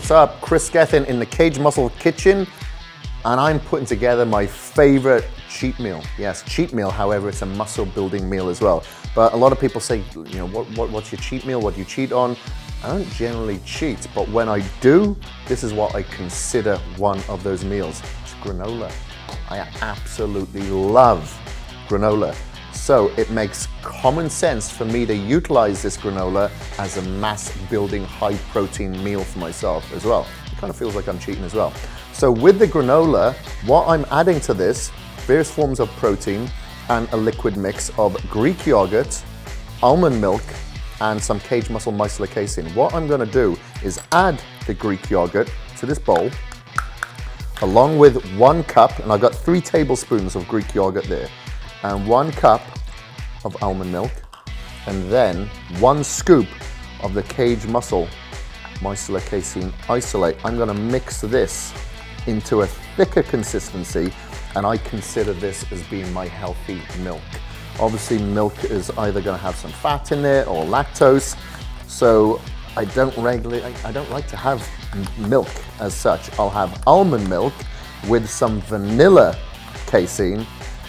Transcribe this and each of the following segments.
what's up? Kris Gethin in the Kaged Muscle kitchen, and I'm putting together my favorite cheat meal. Yes, cheat meal, however, it's a muscle building meal as well. But a lot of people say, you know, what's your cheat meal? What do you cheat on? I don't generally cheat, but when I do, this is what I consider one of those meals. It's granola. I absolutely love granola. So it makes common sense for me to utilize this granola as a mass building high protein meal for myself as well. It kind of feels like I'm cheating as well. So with the granola, what I'm adding to this, various forms of protein and a liquid mix of Greek yogurt, almond milk, and some Kaged Muscle micellar casein. What I'm gonna do is add the Greek yogurt to this bowl, along with 1 cup, and I've got 3 tablespoons of Greek yogurt there, and 1 cup of almond milk, and then 1 scoop of the Kaged Muscle micellar casein isolate. I'm gonna mix this into a thicker consistency, and I consider this as being my healthy milk. Obviously, milk is either gonna have some fat in there or lactose, so I don't like to have milk as such. I'll have almond milk with some vanilla casein,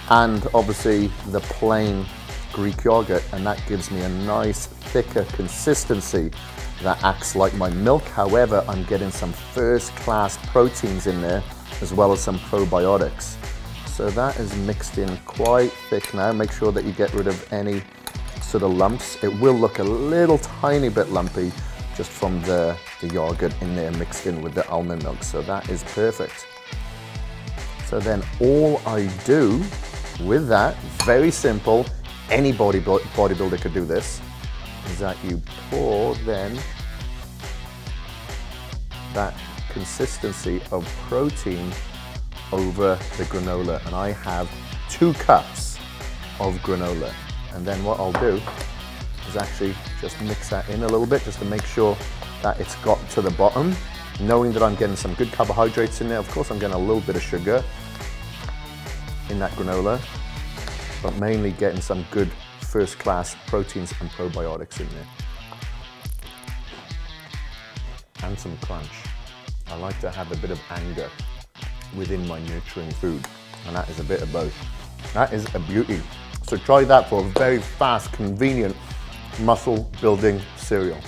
and obviously the plain Greek yogurt, and that gives me a nice thicker consistency that acts like my milk. However, I'm getting some first class proteins in there as well as some probiotics. So that is mixed in quite thick now. Make sure that you get rid of any sort of lumps. It will look a little tiny bit lumpy just from the yogurt in there mixed in with the almond milk. So that is perfect. So then all I do with that, very simple, any bodybuilder could do this, is that you pour then that consistency of protein over the granola, and I have 2 cups of granola. And then what I'll do is actually just mix that in a little bit just to make sure that it's got to the bottom, knowing that I'm getting some good carbohydrates in there. Of course, I'm getting a little bit of sugar in that granola, but mainly getting some good first class proteins and probiotics in there. And some crunch. I like to have a bit of anger within my nurturing food, and that is a bit of both. That is a beauty. So try that for a very fast, convenient muscle building cereal.